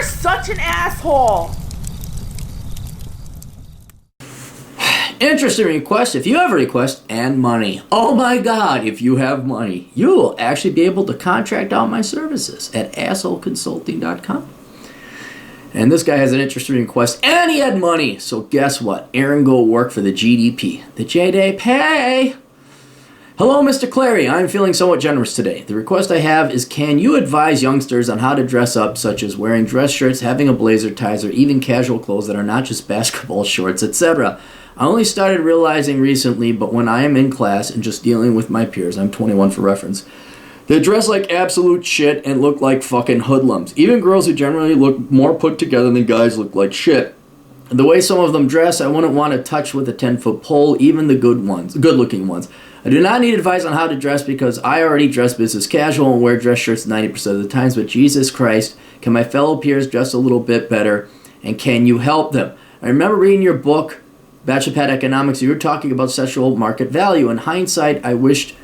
such an asshole. Interesting request. If you have a request and money, oh my god, if you have money, you'll actually be able to contract out my services at assholeconsulting.com. And this guy has an interesting request, and he had money. So guess what? Aaron go work for the GDP. The JDP. Hello, Mr. Clary. I'm feeling somewhat generous today. The request I have is, can you advise youngsters on how to dress up, such as wearing dress shirts, having a blazer, ties, or even casual clothes that are not just basketball shorts, etc.? I only started realizing recently, but when I am in class and just dealing with my peers, I'm 21 for reference, they dress like absolute shit and look like fucking hoodlums. Even girls who generally look more put together than guys look like shit. The way some of them dress, I wouldn't want to touch with a 10-foot pole, even the good-looking ones. I do not need advice on how to dress because I already dress business casual and wear dress shirts 90% of the times, but Jesus Christ, can my fellow peers dress a little bit better, and can you help them? I remember reading your book, Bachelor Pad Economics, you were talking about sexual market value. In hindsight, I wished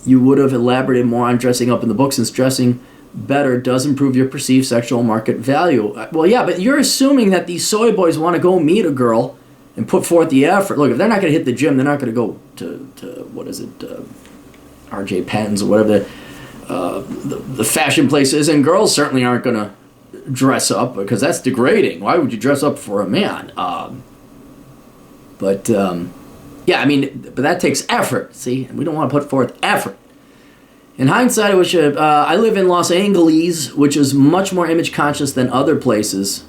you would have elaborated more on dressing up in the book, since dressing better does improve your perceived sexual market value. Well, yeah, but you're assuming that these soy boys want to go meet a girl and put forth the effort. Look, if they're not going to hit the gym, they're not going to go to what is it, R.J. Patton's or whatever the fashion place is, and girls certainly aren't going to dress up because that's degrading. Why would you dress up for a man? Yeah, I mean, but that takes effort, see? And we don't want to put forth effort. In hindsight, I wish I live in Los Angeles, which is much more image conscious than other places.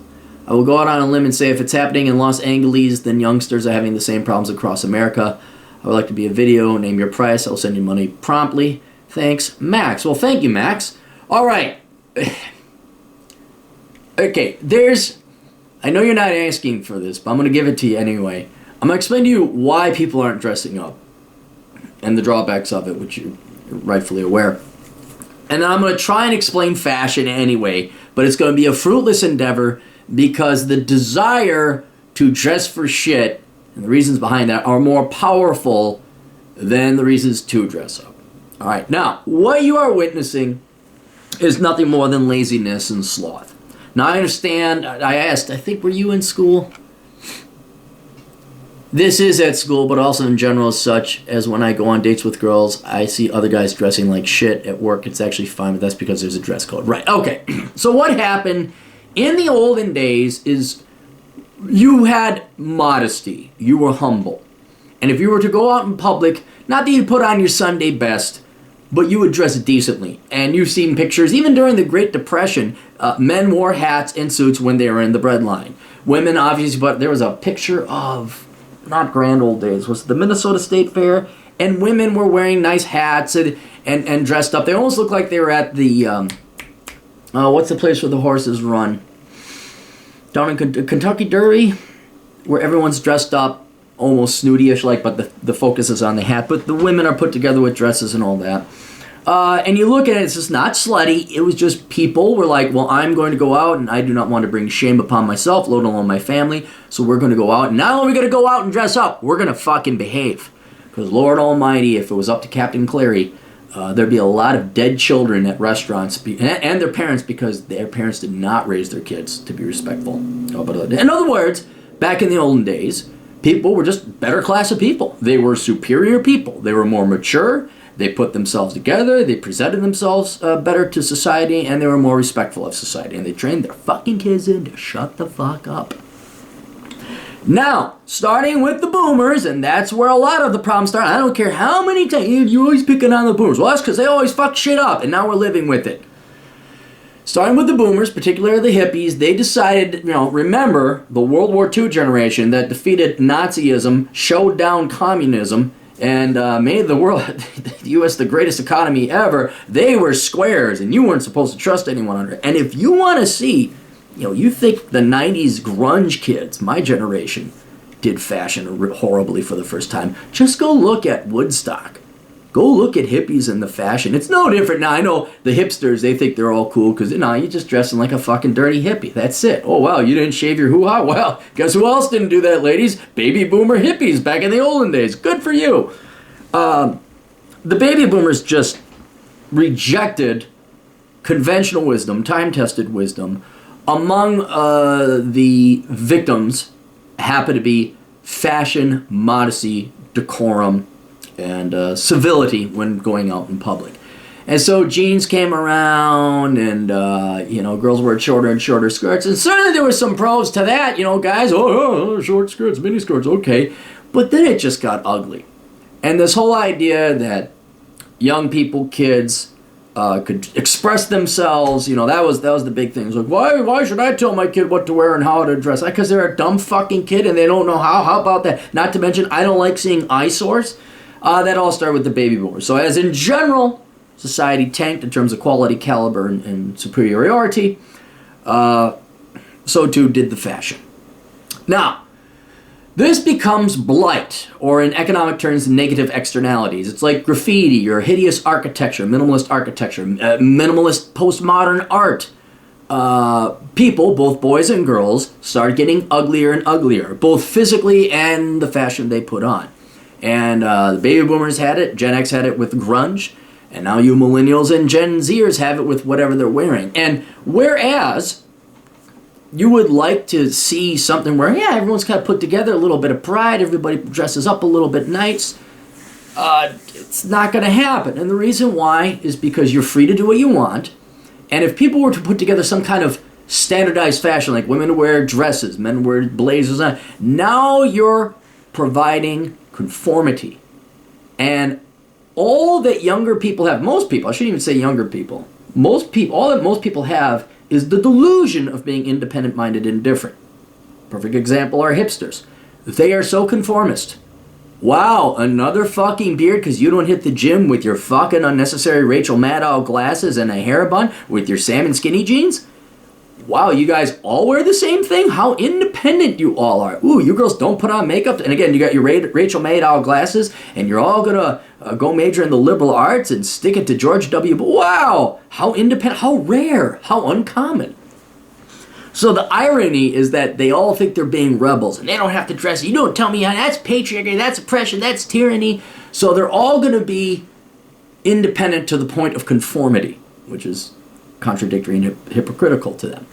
I will go out on a limb and say if it's happening in Los Angeles, then youngsters are having the same problems across America. I would like to be a video, name your price, I'll send you money promptly. Thanks, Max. Well, thank you, Max. All right. Okay, I know you're not asking for this, but I'm going to give it to you anyway. I'm going to explain to you why people aren't dressing up and the drawbacks of it, which you're rightfully aware. And then I'm going to try and explain fashion anyway, but it's going to be a fruitless endeavor because the desire to dress for shit and the reasons behind that are more powerful than the reasons to dress up. All right, now, what you are witnessing is nothing more than laziness and sloth. Now, I understand, I asked, I think, were you in school? This is at school, but also in general, such as when I go on dates with girls, I see other guys dressing like shit. At work, it's actually fine, but that's because there's a dress code. Right, okay. So what happened in the olden days is you had modesty. You were humble. And if you were to go out in public, not that you'd put on your Sunday best, but you would dress decently. And you've seen pictures, even during the Great Depression, men wore hats and suits when they were in the breadline. Women, obviously, but there was a picture of, not grand old days, was the Minnesota State Fair, and women were wearing nice hats and dressed up. They almost looked like they were at the, what's the place where the horses run? Down in Kentucky Derby, where everyone's dressed up, almost snooty-ish like, but the focus is on the hat. But the women are put together with dresses and all that. And you look at it, it's just not slutty. It was just people were like, well, I'm going to go out, and I do not want to bring shame upon myself, let alone my family. So we're going to go out. And not only are we going to go out and dress up, we're going to fucking behave. Because Lord Almighty, if it was up to Captain Clary, there'd be a lot of dead children at restaurants and their parents, because their parents did not raise their kids to be respectful. In other words, back in the olden days, people were just better class of people. They were superior people. They were more mature. They put themselves together. They presented themselves better to society, and they were more respectful of society. And they trained their fucking kids in to shut the fuck up. Now, starting with the boomers, and that's where a lot of the problems start. I don't care how many times you're always picking on the boomers. Well, that's because they always fuck shit up, and now we're living with it. Starting with the boomers, particularly the hippies, they decided, remember the World War II generation that defeated Nazism, showed down communism, and made the world, the U.S., the greatest economy ever. They were squares, and you weren't supposed to trust anyone under it. And if you want to see, you think the 90s grunge kids, my generation, did fashion horribly for the first time, just go look at Woodstock. Go look at hippies and the fashion. It's no different now. I know the hipsters, they think they're all cool because, you're just dressing like a fucking dirty hippie. That's it. Oh, wow, you didn't shave your hoo-ha? Well, guess who else didn't do that, ladies? Baby boomer hippies back in the olden days. Good for you. The baby boomers just rejected conventional wisdom, time-tested wisdom, Among the victims happen to be fashion, modesty, decorum, and civility when going out in public. And so jeans came around, and girls wore shorter and shorter skirts, and certainly there were some pros to that. Guys, short skirts, mini skirts, okay, but then it just got ugly. And this whole idea that young people, kids, could express themselves, that was the big thing. It was like, why should I tell my kid what to wear and how to dress? Because they're a dumb fucking kid and they don't know how. How about that? Not to mention, I don't like seeing eyesores. That all started with the baby boomers. So as in general, society tanked in terms of quality, caliber, and superiority. So too did the fashion. Now, this becomes blight, or in economic terms, negative externalities. It's like graffiti or hideous architecture, minimalist postmodern art. People, both boys and girls, started getting uglier and uglier, both physically and the fashion they put on. And the baby boomers had it, Gen X had it with grunge, and now you millennials and Gen Zers have it with whatever they're wearing. And whereas you would like to see something where, everyone's kind of put together, a little bit of pride, everybody dresses up a little bit nice, it's not going to happen. And the reason why is because you're free to do what you want. And if people were to put together some kind of standardized fashion, like women wear dresses, men wear blazers, now you're providing conformity. And all that younger people have, most people, I shouldn't even say younger people, all that most people have is the delusion of being independent-minded and different. Perfect example are hipsters. They are so conformist. Wow, another fucking beard because you don't hit the gym with your fucking unnecessary Rachel Maddow glasses and a hair bun with your salmon skinny jeans? Wow, you guys all wear the same thing? How independent you all are. Ooh, you girls don't put on makeup. And again, you got your Rachel Maddow glasses, and you're all going to go major in the liberal arts and stick it to George W. Wow, how independent, how rare, how uncommon. So the irony is that they all think they're being rebels, and they don't have to dress. You don't tell me how. That's patriarchy, that's oppression, that's tyranny. So they're all going to be independent to the point of conformity, which is contradictory and hypocritical to them.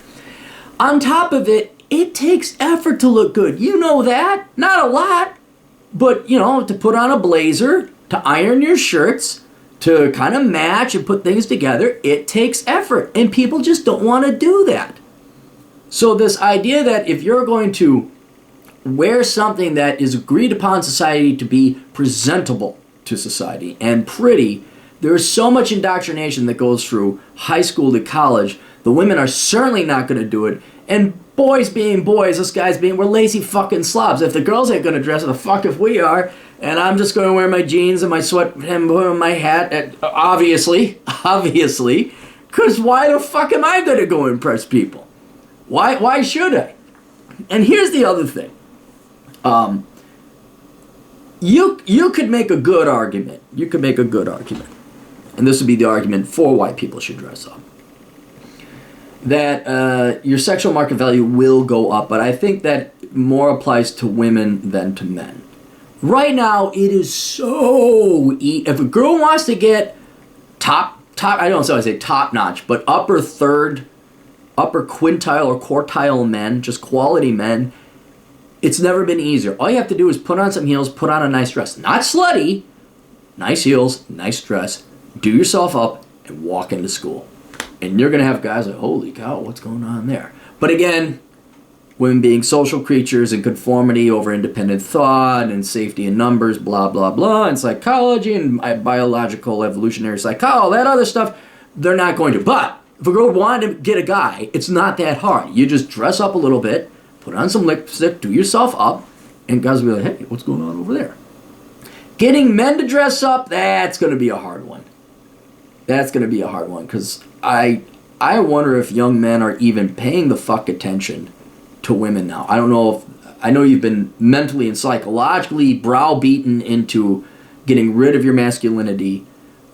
On top of it, it takes effort to look good. You know that. Not a lot. But, to put on a blazer, to iron your shirts, to kind of match and put things together, it takes effort. And people just don't want to do that. So this idea that if you're going to wear something that is agreed upon society to be presentable to society and pretty, there's so much indoctrination that goes through high school to college. The women are certainly not going to do it. And boys being boys, us guys being, we're lazy fucking slobs. If the girls ain't going to dress, the fuck if we are. And I'm just going to wear my jeans and my sweat and my hat, obviously. Because why the fuck am I going to go impress people? Why should I? And here's the other thing. You could make a good argument. And this would be the argument for why people should dress up. That your sexual market value will go up, but I think that more applies to women than to men. Right now, it is so easy. If a girl wants to get top, I don't know, I say top notch, but upper third, upper quintile or quartile men, just quality men, it's never been easier. All you have to do is put on some heels, put on a nice dress. Not slutty, nice heels, nice dress, do yourself up, and walk into school. And you're going to have guys like, holy cow, what's going on there? But again, women being social creatures and conformity over independent thought and safety in numbers, blah, blah, blah, and psychology and biological evolutionary psychology, all that other stuff, they're not going to. But if a girl wanted to get a guy, it's not that hard. You just dress up a little bit, put on some lipstick, do yourself up, and guys will be like, hey, what's going on over there? Getting men to dress up, that's going to be a hard one. That's going to be a hard one, because I wonder if young men are even paying the fuck attention to women now. I don't know I know you've been mentally and psychologically browbeaten into getting rid of your masculinity,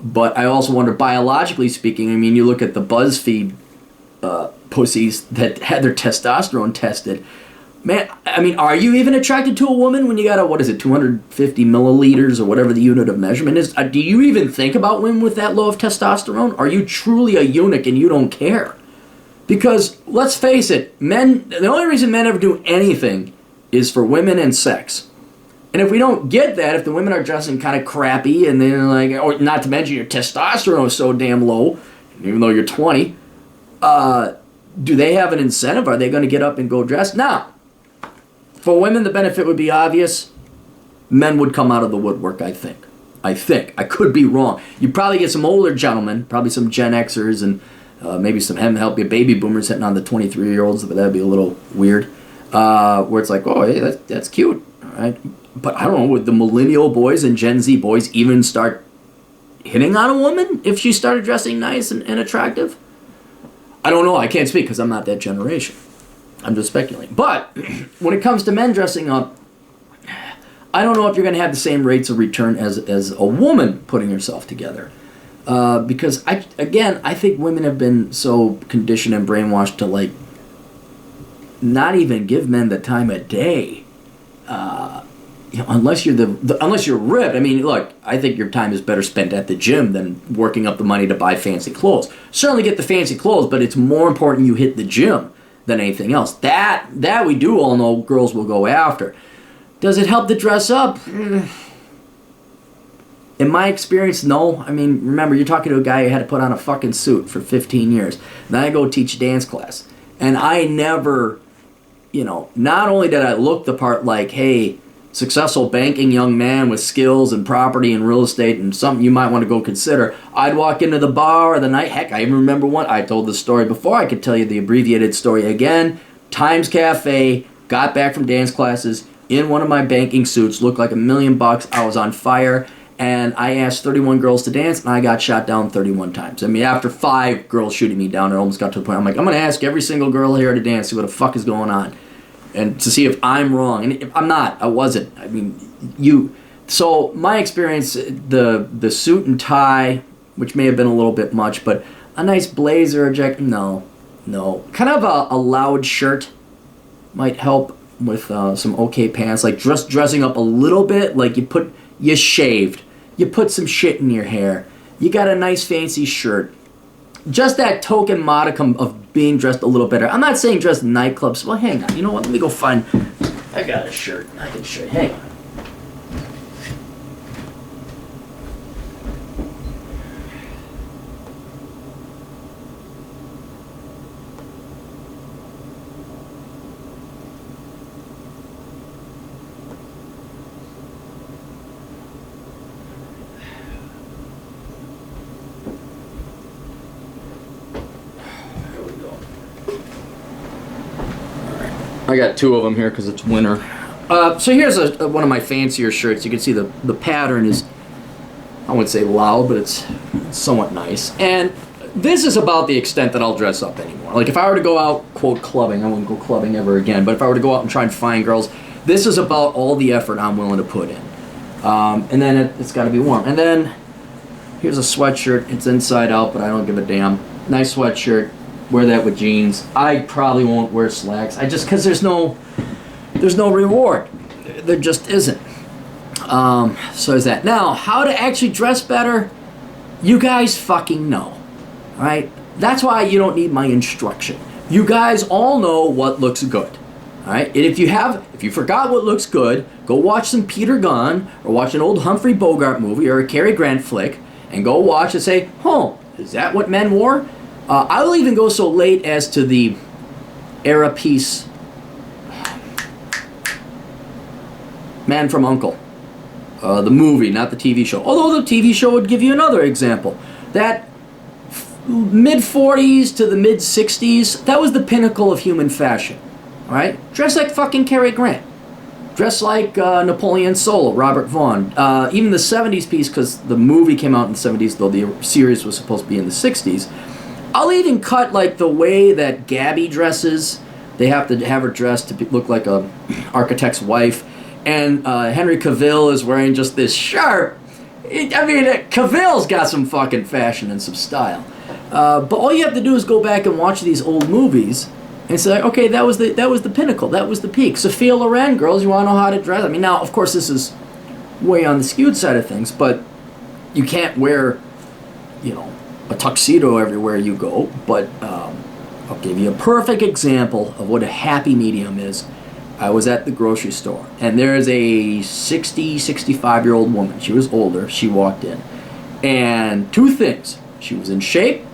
but I also wonder, biologically speaking, I mean, you look at the BuzzFeed pussies that had their testosterone tested. Man, I mean, are you even attracted to a woman when you got 250 milliliters or whatever the unit of measurement is? Do you even think about women with that low of testosterone? Are you truly a eunuch and you don't care? Because, let's face it, the only reason men ever do anything is for women and sex. And if we don't get that, if the women are dressing kind of crappy and they're like, or not to mention your testosterone is so damn low, even though you're 20, do they have an incentive? Are they going to get up and go dress? Now, for women, the benefit would be obvious. Men would come out of the woodwork, I think. I could be wrong. You'd probably get some older gentlemen, probably some Gen Xers, and maybe some help your baby boomers hitting on the 23-year-olds, but that'd be a little weird. Where it's like, oh, hey, that's cute. All right. But I don't know, would the millennial boys and Gen Z boys even start hitting on a woman if she started dressing nice and attractive? I don't know. I can't speak because I'm not that generation. I'm just speculating. But when it comes to men dressing up, I don't know if you're going to have the same rates of return as a woman putting herself together. Because, I think women have been so conditioned and brainwashed to, like, not even give men the time of day. Unless you're ripped. I mean, look, I think your time is better spent at the gym than working up the money to buy fancy clothes. Certainly get the fancy clothes, but it's more important you hit the gym than anything else. That we do all know girls will go after. Does it help to dress up? In my experience, no. I mean, remember, you're talking to a guy who had to put on a fucking suit for 15 years. Then I go teach dance class. And I never, not only did I look the part like, hey, successful banking young man with skills and property and real estate and something you might want to go consider. I'd walk into the bar or the night. Heck, I even remember one. I told the story before. I could tell you the abbreviated story again. Times Cafe, got back from dance classes in one of my banking suits, looked like $1 million. I was on fire, and I asked 31 girls to dance, and I got shot down 31 times. I mean, after 5 girls shooting me down, it almost got to the point I'm like, I'm going to ask every single girl here to dance, see what the fuck is going on. And to see if I'm wrong. And if I'm not, I wasn't. I mean, so my experience, the suit and tie, which may have been a little bit much, but a nice blazer, a jacket, no. Kind of a loud shirt might help with some okay pants. Like dressing up a little bit, like you shaved, you put some shit in your hair, you got a nice fancy shirt. Just that token modicum of being dressed a little better. I'm not saying dress nightclubs. Well, hang on. You know what? Let me go find... I got a shirt. I can show you. Hang on. I got 2 of them here because it's winter. So here's one of my fancier shirts. You can see the pattern is, I wouldn't say loud, but it's somewhat nice. And this is about the extent that I'll dress up anymore. Like if I were to go out, quote, clubbing, I wouldn't go clubbing ever again, but if I were to go out and try and find girls, this is about all the effort I'm willing to put in. And then it's got to be warm. And then here's a sweatshirt. It's inside out, but I don't give a damn. Nice sweatshirt. Wear that with jeans. I probably won't wear slacks. Because there's no reward. There just isn't. So is that. Now, how to actually dress better? You guys fucking know. Alright? That's why you don't need my instruction. You guys all know what looks good. Alright? And if you forgot what looks good, go watch some Peter Gunn, or watch an old Humphrey Bogart movie, or a Cary Grant flick, and go watch and say, is that what men wore? I will even go so late as to the era piece Man from U.N.C.L.E. The movie, not the TV show. Although the TV show would give you another example. That mid-40s to the mid-60s, that was the pinnacle of human fashion. Alright? Dress like fucking Cary Grant. Dress like Napoleon Solo, Robert Vaughn. Even the 70s piece, because the movie came out in the 70s, though the series was supposed to be in the 60s. I'll even cut like the way that Gabby dresses. They have to have her dressed to look like a architect's wife. And Henry Cavill is wearing just this sharp... Cavill's got some fucking fashion and some style. But all you have to do is go back and watch these old movies and say, okay, that was the pinnacle. That was the peak. Sophia Loren, girls, you want to know how to dress? I mean, now, of course, this is way on the skewed side of things, but you can't wear, a tuxedo everywhere you go, but I'll give you a perfect example of what a happy medium is. I was at the grocery store, and there is a 65-year-old woman. She was older. She walked in. And two things. She was in shape,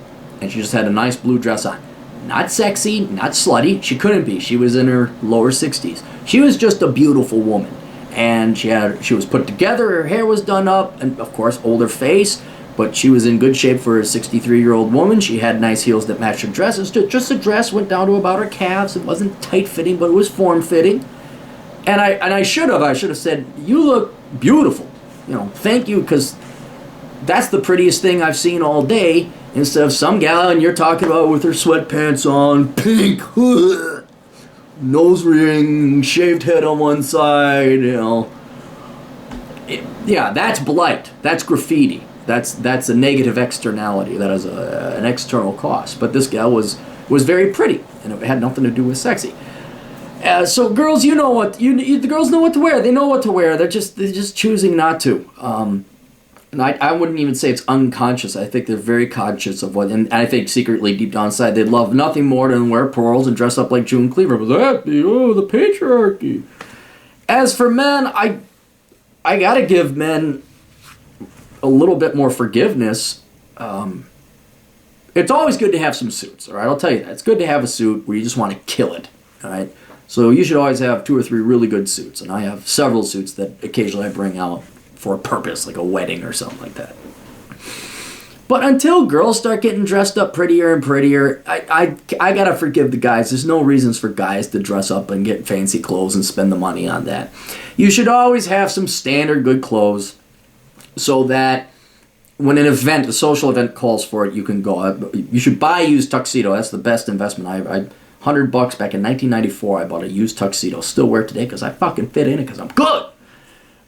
and she just had a nice blue dress on. Not sexy, not slutty. She couldn't be. She was in her lower 60s. She was just a beautiful woman. And she was put together. Her hair was done up, and of course, older face. But she was in good shape for a 63-year-old woman. She had nice heels that matched her dress. It's just a dress, went down to about her calves. It wasn't tight-fitting, but it was form-fitting. And I should have said, you look beautiful. Thank you, because that's the prettiest thing I've seen all day. Instead of some gal, and you're talking about with her sweatpants on, pink, nose ring, shaved head on one side, Yeah, that's blight. That's graffiti. That's a negative externality. That is an external cost. But this gal was very pretty, and it had nothing to do with sexy. So girls, the girls know what to wear. They know what to wear. They're just choosing not to. And I wouldn't even say it's unconscious. I think they're very conscious of what, and I think secretly deep down inside they love nothing more than wear pearls and dress up like June Cleaver. But the patriarchy. As for men, I gotta give men a little bit more forgiveness. It's always good to have some suits, all right? I'll tell you that. It's good to have a suit where you just want to kill it, all right? So you should always have 2 or 3 really good suits, and I have several suits that occasionally I bring out for a purpose, like a wedding or something like that. But until girls start getting dressed up prettier and prettier, I gotta forgive the guys. There's no reasons for guys to dress up and get fancy clothes and spend the money on that. You should always have some standard good clothes, so that when a social event calls for it, you can go. You should buy a used tuxedo. That's the best investment. I $100 back in 1994. I bought a used tuxedo. Still wear it today because I fucking fit in it because I'm good.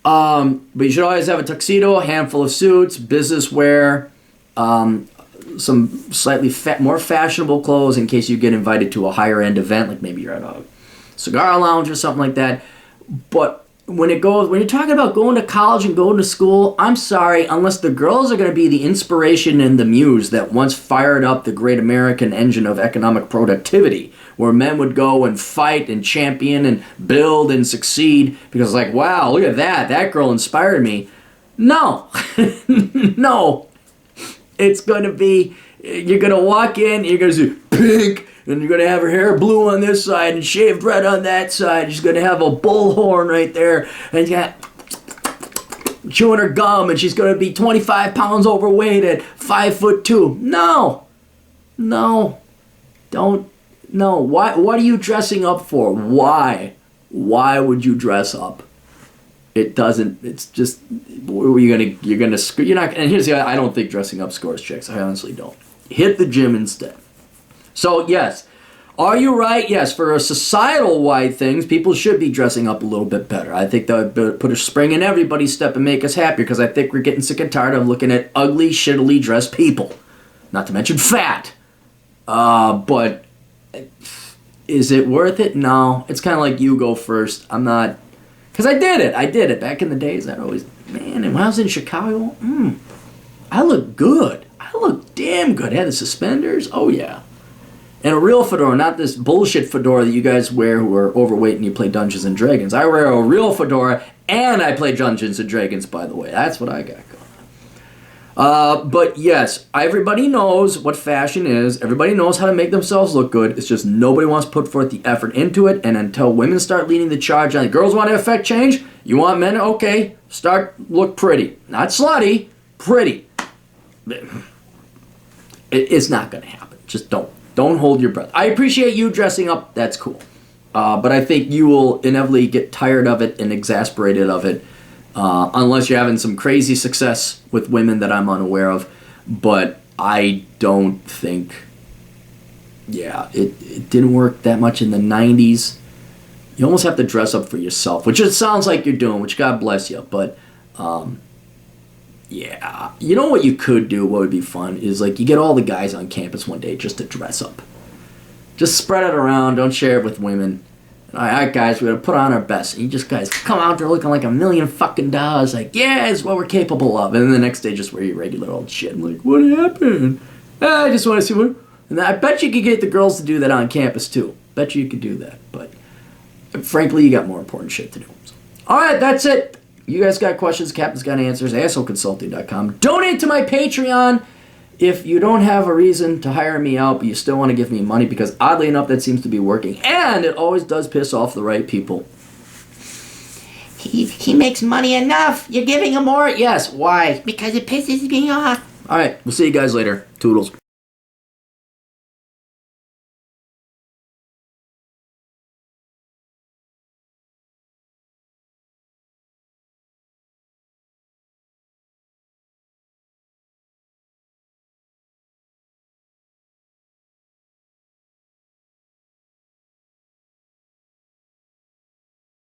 But you should always have a tuxedo, a handful of suits, business wear, some slightly more fashionable clothes in case you get invited to a higher end event, like maybe you're at a cigar lounge or something like that. But when you're talking about going to college and going to school, I'm sorry, unless the girls are going to be the inspiration and the muse that once fired up the great American engine of economic productivity, where men would go and fight and champion and build and succeed because like, wow, look at that girl inspired me. No, no, it's going to be, you're going to walk in, you're going to see pink, and you're going to have her hair blue on this side and shaved red on that side. She's going to have a bullhorn right there. And she's got chewing her gum. And she's going to be 25 pounds overweight at 5'2". No. Don't. No. What are you dressing up for? Why? Why would you dress up? It doesn't. It's just. You're not. And here's the. I don't think dressing up scores chicks. I honestly don't. Hit the gym instead. So, yes, are you right? Yes, for societal-wide things, people should be dressing up a little bit better. I think that would put a spring in everybody's step and make us happier because I think we're getting sick and tired of looking at ugly, shittily dressed people. Not to mention fat. But is it worth it? No. It's kind of like you go first. I'm not... Because I did it. Back in the days, I'd always... Man, and when I was in Chicago, I looked good. I looked damn good. I had the suspenders. Oh, yeah. And a real fedora, not this bullshit fedora that you guys wear who are overweight and you play Dungeons and Dragons. I wear a real fedora and I play Dungeons and Dragons, by the way. That's what I got going. But yes, everybody knows what fashion is. Everybody knows how to make themselves look good. It's just nobody wants to put forth the effort into it. And until women start leading the charge on it, girls want to affect change. You want men? Okay, look pretty. Not slutty, pretty. It's not going to happen. Just don't. Don't hold your breath. I appreciate you dressing up. That's cool. But I think you will inevitably get tired of it and exasperated of it unless you're having some crazy success with women that I'm unaware of. But I don't think... Yeah, it didn't work that much in the 90s. You almost have to dress up for yourself, which it sounds like you're doing, which God bless you. But... yeah, you know what you could do, what would be fun, is like you get all the guys on campus one day just to dress up. Just spread it around, don't share it with women. Alright guys, we're going to put on our best. And you just guys come out there looking like $1 million fucking dollars, like, yeah, it's what we're capable of. And then the next day just wear your regular old shit. I'm like, what happened? I just want to see And I bet you could get the girls to do that on campus too. Bet you could do that. But frankly, you got more important shit to do. So. All right, that's it. You guys got questions, Captain's got answers, assholeconsulting.com. Donate to my Patreon if you don't have a reason to hire me out, but you still want to give me money, because oddly enough, that seems to be working. And it always does piss off the right people. He makes money enough. You're giving him more? Yes, why? Because it pisses me off. All right, we'll see you guys later. Toodles.